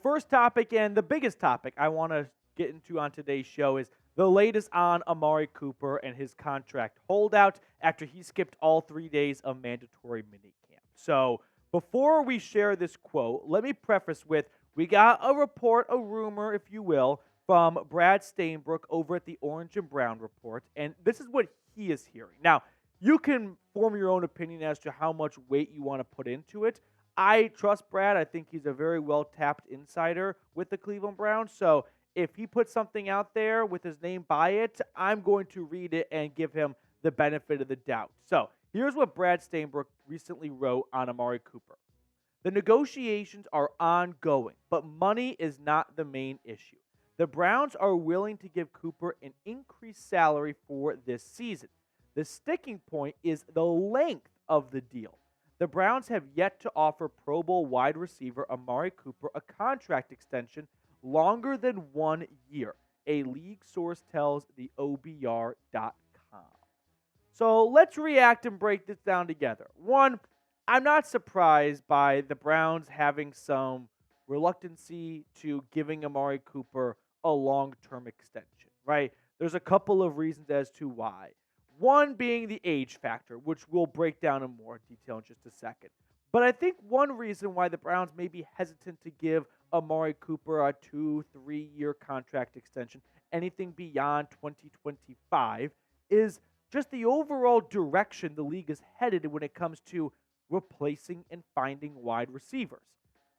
first topic and the biggest topic I want to get into on today's show is the latest on Amari Cooper and his contract holdout after he skipped all 3 days of mandatory minicamp. So, before we share this quote, let me preface with we got a report, a rumor, if you will, from Brad Stainbrook over at the Orange and Brown Report, and this is what he is hearing. Now, you can form your own opinion as to how much weight you want to put into it. I trust Brad. I think he's a very well-tapped insider with the Cleveland Browns. So if he puts something out there with his name by it, I'm going to read it and give him the benefit of the doubt. So here's what Brad Stainbrook recently wrote on Amari Cooper. The negotiations are ongoing, but money is not the main issue. The Browns are willing to give Cooper an increased salary for this season. The sticking point is the length of the deal. The Browns have yet to offer Pro Bowl wide receiver Amari Cooper a contract extension longer than 1 year, a league source tells the OBR.com. So let's react and break this down together. One, I'm not surprised by the Browns having some reluctancy to giving Amari Cooper a long-term extension, right? There's a couple of reasons as to why. One being the age factor, which we'll break down in more detail in just a second. But I think one reason why the Browns may be hesitant to give Amari Cooper a 2-3 year contract extension, anything beyond 2025, is just the overall direction the league is headed when it comes to replacing and finding wide receivers.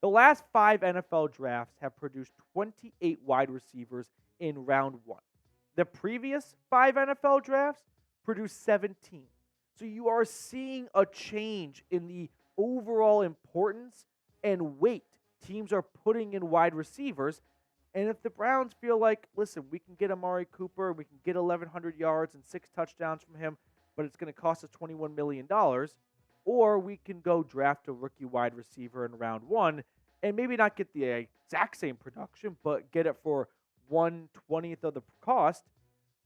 The last 5 NFL drafts have produced 28 wide receivers in round 1. The previous 5 NFL drafts produced 17. So you are seeing a change in the overall importance and weight teams are putting in wide receivers. And if the Browns feel like, listen, we can get Amari Cooper, we can get 1,100 yards and 6 touchdowns from him, but it's going to cost us $21 million, or we can go draft a rookie wide receiver in round 1 and maybe not get the exact same production, but get it for 1/20th of the cost,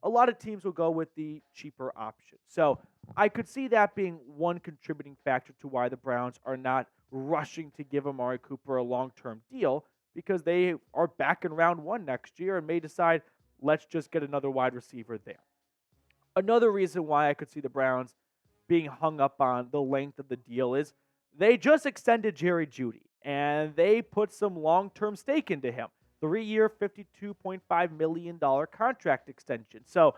a lot of teams will go with the cheaper option. So I could see that being one contributing factor to why the Browns are not rushing to give Amari Cooper a long-term deal, because they are back in round 1 next year and may decide, let's just get another wide receiver there. Another reason why I could see the Browns being hung up on the length of the deal is they just extended Jerry Jeudy, and they put some long-term stake into him. 3-year, $52.5 million contract extension. So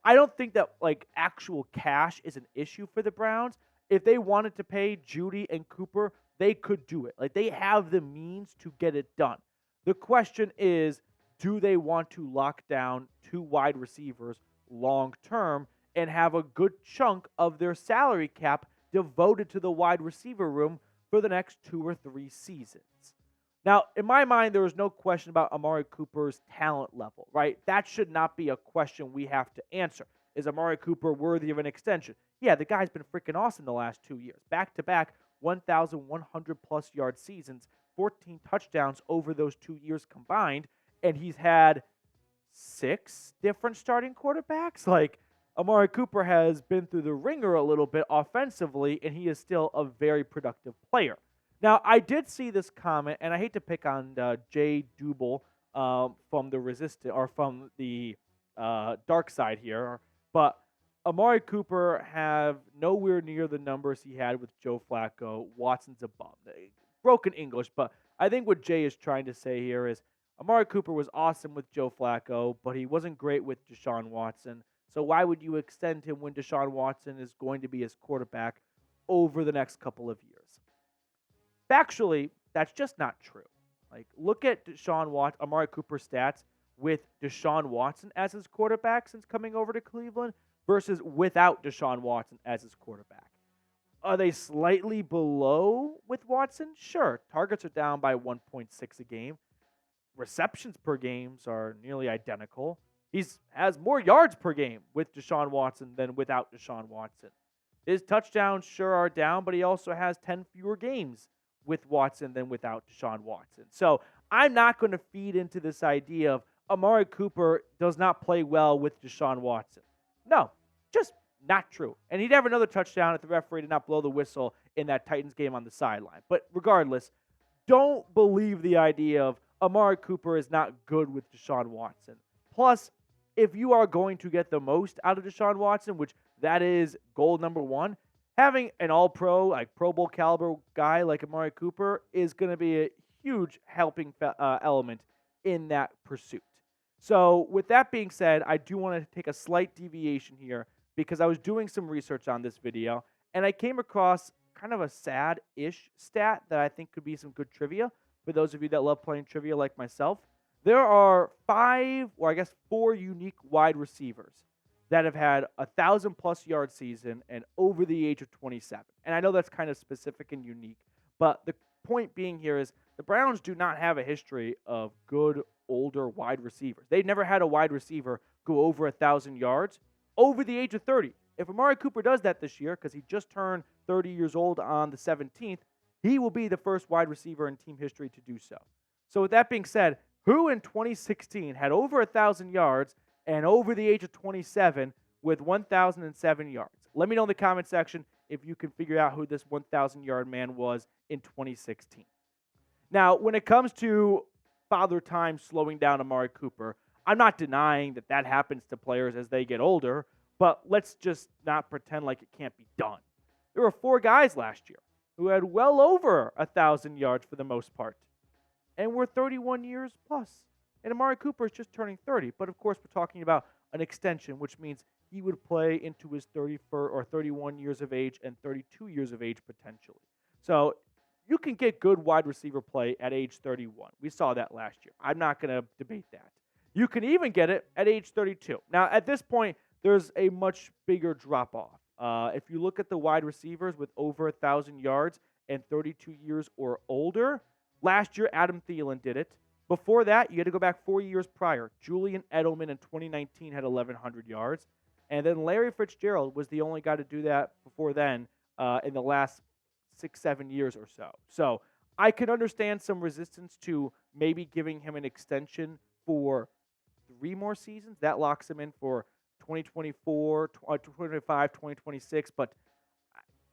I don't think that actual cash is an issue for the Browns. If they wanted to pay Jeudy and Cooper, they could do it. They have the means to get it done. The question is, do they want to lock down 2 wide receivers long term and have a good chunk of their salary cap devoted to the wide receiver room for the next 2 or 3 seasons? Now, in my mind, there is no question about Amari Cooper's talent level, right? That should not be a question we have to answer. Is Amari Cooper worthy of an extension? Yeah, the guy's been freaking awesome the last 2 years. Back-to-back 1,100-plus yard seasons, 14 touchdowns over those 2 years combined, and he's had 6 different starting quarterbacks? Amari Cooper has been through the ringer a little bit offensively, and he is still a very productive player. Now, I did see this comment, and I hate to pick on Jay Dubel from the Resistance or from the dark side here, but Amari Cooper have nowhere near the numbers he had with Joe Flacco. Watson's a bum. Broken English, but I think what Jay is trying to say here is Amari Cooper was awesome with Joe Flacco, but he wasn't great with Deshaun Watson. So why would you extend him when Deshaun Watson is going to be his quarterback over the next couple of years? Factually, that's just not true. Look at Amari Cooper's stats with Deshaun Watson as his quarterback since coming over to Cleveland versus without Deshaun Watson as his quarterback. Are they slightly below with Watson? Sure. Targets are down by 1.6 a game. Receptions per game are nearly identical. He has more yards per game with Deshaun Watson than without Deshaun Watson. His touchdowns sure are down, but he also has 10 fewer games with Watson than without Deshaun Watson. So I'm not going to feed into this idea of Amari Cooper does not play well with Deshaun Watson. No, just not true. And he'd have another touchdown if the referee did not blow the whistle in that Titans game on the sideline. But regardless, don't believe the idea of Amari Cooper is not good with Deshaun Watson. Plus, if you are going to get the most out of Deshaun Watson, which that is goal number one, having an all-pro, like Pro Bowl caliber guy like Amari Cooper is going to be a huge helping element in that pursuit. So with that being said, I do want to take a slight deviation here because I was doing some research on this video and I came across kind of a sad-ish stat that I think could be some good trivia for those of you that love playing trivia like myself. There are 4 unique wide receivers that have had 1,000-plus yard season and over the age of 27. And I know that's kind of specific and unique, but the point being here is the Browns do not have a history of good older wide receivers. They've never had a wide receiver go over 1,000 yards over the age of 30. If Amari Cooper does that this year, because he just turned 30 years old on the 17th, he will be the first wide receiver in team history to do so. So with that being said, who in 2016 had over 1,000 yards and over the age of 27 with 1,007 yards? Let me know in the comment section if you can figure out who this 1,000-yard man was in 2016. Now, when it comes to father time slowing down Amari Cooper, I'm not denying that that happens to players as they get older, but let's just not pretend like it can't be done. There were 4 guys last year who had well over 1,000 yards for the most part, and were 31 years plus. And Amari Cooper is just turning 30, but of course we're talking about an extension, which means he would play into his 31 or 31 years of age and 32 years of age potentially. So you can get good wide receiver play at age 31. We saw that last year. I'm not going to debate that. You can even get it at age 32. Now, at this point, there's a much bigger drop-off. If you look at the wide receivers with over 1,000 yards and 32 years or older, last year Adam Thielen did it. Before that, you had to go back 4 years prior. Julian Edelman in 2019 had 1,100 yards. And then Larry Fitzgerald was the only guy to do that before then in the last 6-7 years or so. So I could understand some resistance to maybe giving him an extension for 3 more seasons. That locks him in for 2024, 2025, 2026. But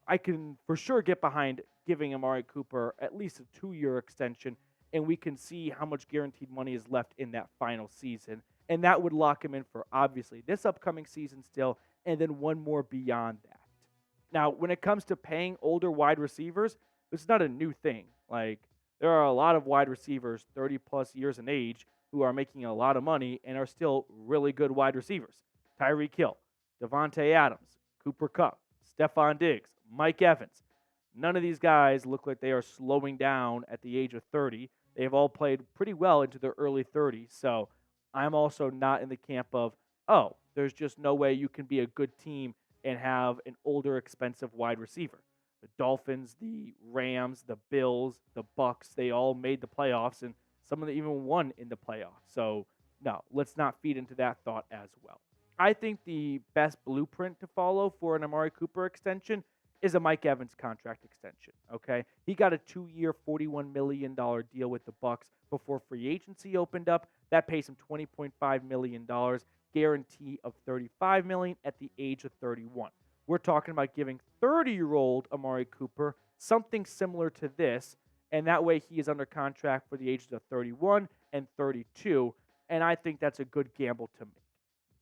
I can for sure get behind giving Amari Cooper at least a 2-year extension, and we can see how much guaranteed money is left in that final season. And that would lock him in for, obviously, this upcoming season still, and then one more beyond that. Now, when it comes to paying older wide receivers, this is not a new thing. Like, there are a lot of wide receivers 30-plus years in age who are making a lot of money and are still really good wide receivers. Tyreek Hill, Devontae Adams, Cooper Kupp, Stephon Diggs, Mike Evans. None of these guys look like they are slowing down at the age of 30. They've all played pretty well into their early 30s. So I'm also not in the camp of, oh, there's just no way you can be a good team and have an older, expensive wide receiver. The Dolphins, the Rams, the Bills, the Bucks, they all made the playoffs, and some of them even won in the playoffs. So, no, let's not feed into that thought as well. I think the best blueprint to follow for an Amari Cooper extension is a Mike Evans contract extension, okay? He got a 2-year, $41 million deal with the Bucks before free agency opened up. That pays him $20.5 million, guarantee of $35 million at the age of 31. We're talking about giving 30-year-old Amari Cooper something similar to this, and that way he is under contract for the ages of 31 and 32, and I think that's a good gamble to make.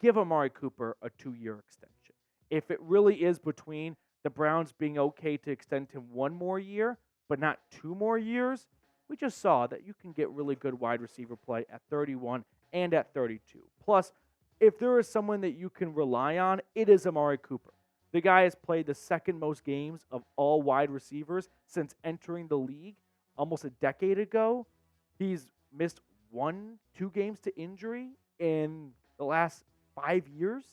Give Amari Cooper a 2-year extension. If it really is between the Browns being okay to extend him 1 more year, but not 2 more years, we just saw that you can get really good wide receiver play at 31 and at 32. Plus, if there is someone that you can rely on, it is Amari Cooper. The guy has played the second most games of all wide receivers since entering the league almost a decade ago. He's missed 1-2 games to injury in the last 5 years.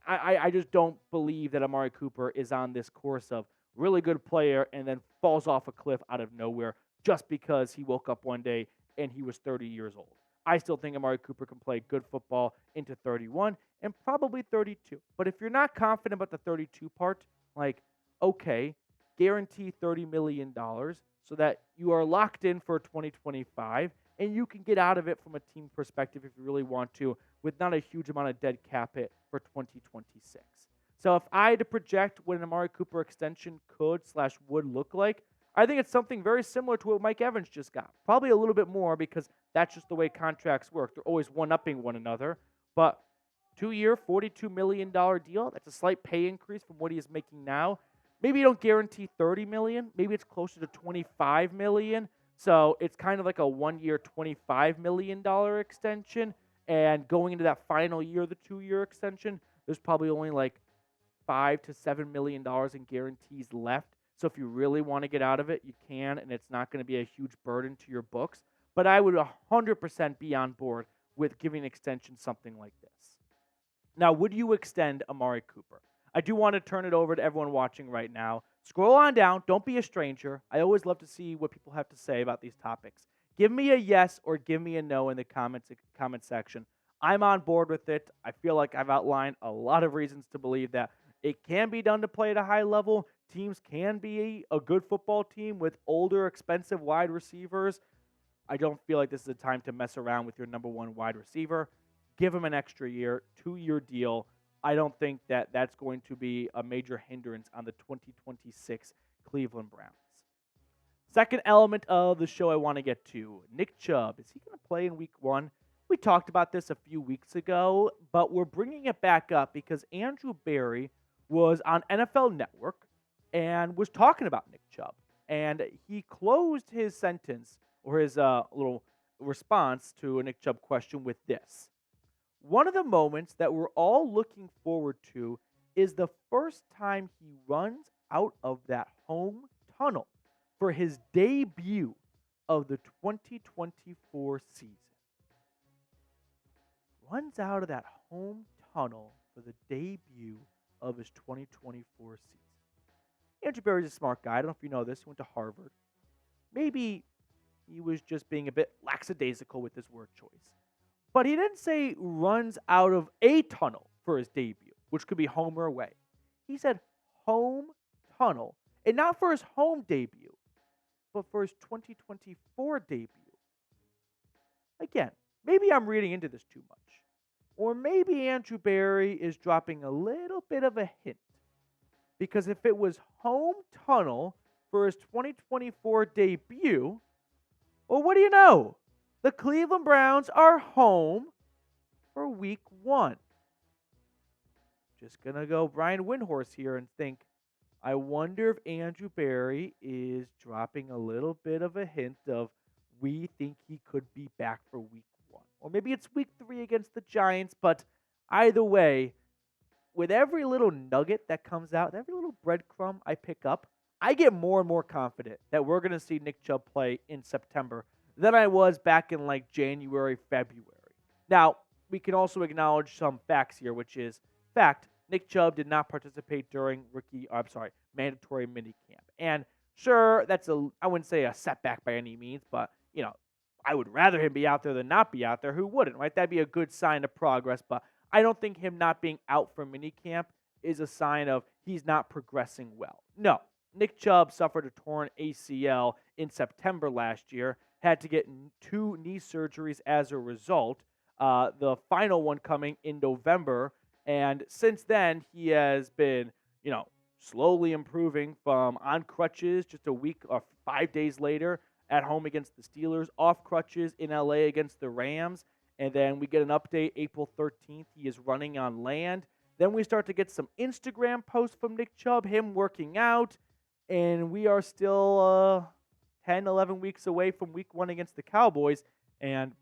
I just don't believe that Amari Cooper is on this course of really good player and then falls off a cliff out of nowhere just because he woke up one day and he was 30 years old. I still think Amari Cooper can play good football into 31 and probably 32. But if you're not confident about the 32 part, like, okay, guarantee $30 million so that you are locked in for 2025 and you can get out of it from a team perspective if you really want to with not a huge amount of dead cap hit for 2026. So if I had to project what an Amari Cooper extension could/would look like, I think it's something very similar to what Mike Evans just got. Probably a little bit more because That's just the way contracts work. They're always one-upping one another. But 2-year, $42 million deal, that's a slight pay increase from what he is making now. Maybe you don't guarantee $30 million. Maybe it's closer to $25 million. So it's kind of like a 1-year, $25 million extension. And going into that final year of the 2-year extension, there's probably only like $5 to $7 million in guarantees left. So if you really want to get out of it, you can, and it's not going to be a huge burden to your books. But I would 100% be on board with giving an extension something like this. Now, would you extend Amari Cooper? I do want to turn it over to everyone watching right now. Scroll on down. Don't be a stranger. I always love to see what people have to say about these topics. Give me a yes or give me a no in the comment section. I'm on board with it. I feel like I've outlined a lot of reasons to believe that it can be done to play at a high level. Teams can be a good football team with older, expensive wide receivers. I don't feel like this is a time to mess around with your number one wide receiver. Give him an extra year, 2-year deal. I don't think that that's going to be a major hindrance on the 2026 Cleveland Browns. Second element of the show I want to get to, Nick Chubb. Is he going to play in week 1? We talked about this a few weeks ago, but we're bringing it back up because Andrew Berry was on NFL Network and was talking about Nick Chubb. And he closed his sentence or his little response to a Nick Chubb question with this. One of the moments that we're all looking forward to is the first time he runs out of that home tunnel for his debut of the 2024 season. Runs out of that home tunnel for the debut of his 2024 season. Andrew Berry's a smart guy. I don't know if you know this. He went to Harvard. Maybe he was just being a bit lackadaisical with his word choice. But he didn't say runs out of a tunnel for his debut, which could be home or away. He said home tunnel, and not for his home debut, but for his 2024 debut. Again, maybe I'm reading into this too much. Or maybe Andrew Berry is dropping a little bit of a hint. Because if it was home tunnel for his 2024 debut, well, what do you know? The Cleveland Browns are home for week 1. Just going to go Brian Windhorse here and think, I wonder if Andrew Berry is dropping a little bit of a hint of we think he could be back for week 1. Or maybe it's week 3 against the Giants, but either way, with every little nugget that comes out, every little breadcrumb I pick up, I get more and more confident that we're going to see Nick Chubb play in September than I was back in like January, February. Now, we can also acknowledge some facts here, which is fact, Nick Chubb did not participate during mandatory minicamp. And sure, that's I wouldn't say a setback by any means, but, I would rather him be out there than not be out there. Who wouldn't, right? That'd be a good sign of progress, but I don't think him not being out for minicamp is a sign of he's not progressing well. No, Nick Chubb suffered a torn ACL in September last year, had to get 2 knee surgeries as a result, the final one coming in November, and since then he has been, slowly improving from on crutches just a week or 5 days later at home against the Steelers, off crutches in LA against the Rams, and then we get an update April 13th. He is running on land. Then we start to get some Instagram posts from Nick Chubb, him working out, and we are still 10, 11 weeks away from week 1 against the Cowboys. And,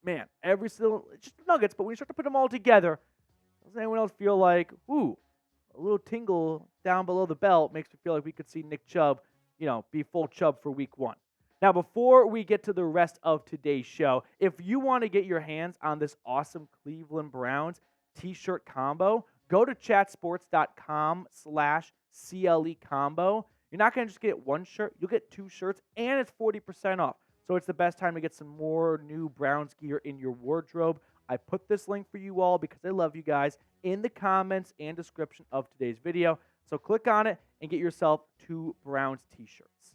man, just nuggets, but when you start to put them all together, does anyone else feel like, ooh, a little tingle down below the belt makes me feel like we could see Nick Chubb, be full Chubb for week 1. Now, before we get to the rest of today's show, if you want to get your hands on this awesome Cleveland Browns t-shirt combo, go to chatsports.com/CLE combo. You're not going to just get one shirt. You'll get 2 shirts, and it's 40% off. So it's the best time to get some more new Browns gear in your wardrobe. I put this link for you all because I love you guys in the comments and description of today's video. So click on it and get yourself 2 Browns t-shirts.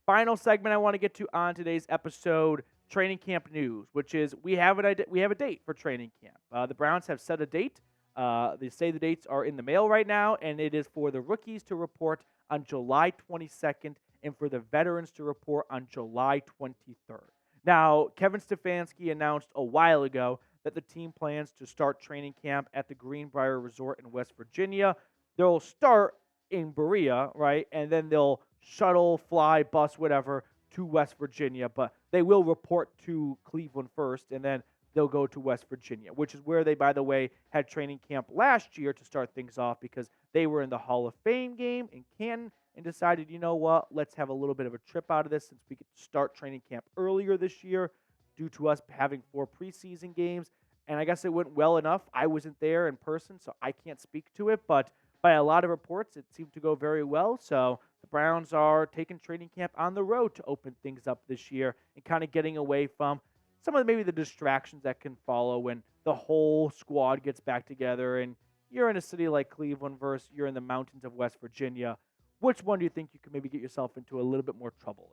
Final segment I want to get to on today's episode, training camp news, which is we have a date for training camp. The Browns have set a date. They say the dates are in the mail right now, and it is for the rookies to report on July 22nd and for the veterans to report on July 23rd. Now, Kevin Stefanski announced a while ago that the team plans to start training camp at the Greenbrier Resort in West Virginia. They'll start in Berea, right? And then they'll shuttle, fly, bus, whatever, to West Virginia. But they will report to Cleveland first, and then they'll go to West Virginia, which is where they, by the way, had training camp last year to start things off because they were in the Hall of Fame game in Canton and decided, you know what, let's have a little bit of a trip out of this since we could start training camp earlier this year due to us having 4 preseason games. And I guess it went well enough. I wasn't there in person, so I can't speak to it, but by a lot of reports, it seemed to go very well. So the Browns are taking training camp on the road to open things up this year and kind of getting away from some of maybe the distractions that can follow when the whole squad gets back together and you're in a city like Cleveland versus you're in the mountains of West Virginia. Which one do you think you could maybe get yourself into a little bit more trouble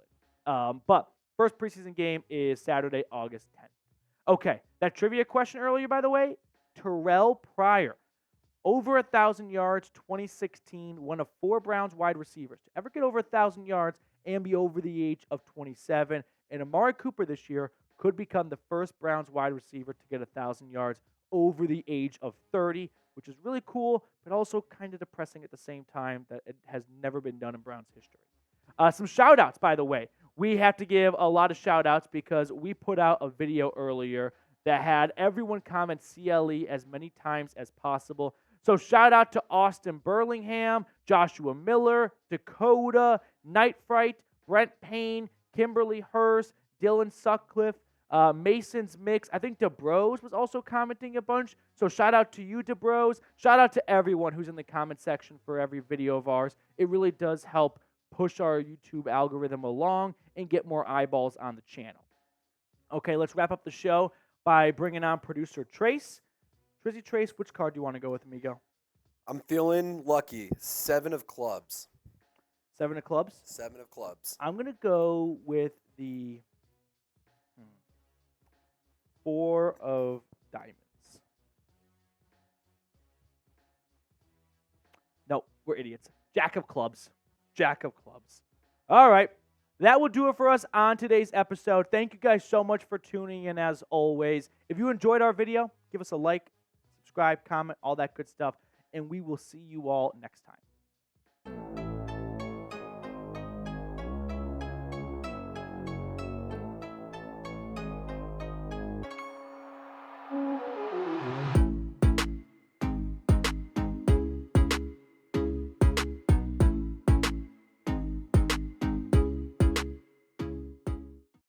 in? But first preseason game is Saturday, August 10th. Okay, that trivia question earlier, by the way, Terrell Pryor, over 1,000 yards, 2016, one of 4 Browns wide receivers to ever get over 1,000 yards and be over the age of 27. And Amari Cooper this year could become the first Browns wide receiver to get 1,000 yards over the age of 30, which is really cool, but also kind of depressing at the same time that it has never been done in Browns history. Some shout-outs, by the way. We have to give a lot of shout-outs because we put out a video earlier that had everyone comment CLE as many times as possible. So shout-out to Austin Burlingham, Joshua Miller, Dakota, Night Fright, Brent Payne, Kimberly Hurst, Dylan Sutcliffe, Mason's Mix. I think DeBrose was also commenting a bunch. So shout out to you, DeBrose. Shout out to everyone who's in the comment section for every video of ours. It really does help push our YouTube algorithm along and get more eyeballs on the channel. Okay, let's wrap up the show by bringing on producer Trace. Trace, which card do you want to go with, amigo? I'm feeling lucky. 7 of clubs. 7 of clubs? 7 of clubs. I'm going to go with the 4 of diamonds. No, we're idiots. Jack of clubs. Jack of clubs. All right. That will do it for us on today's episode. Thank you guys so much for tuning in as always. If you enjoyed our video, give us a like, subscribe, comment, all that good stuff, and we will see you all next time.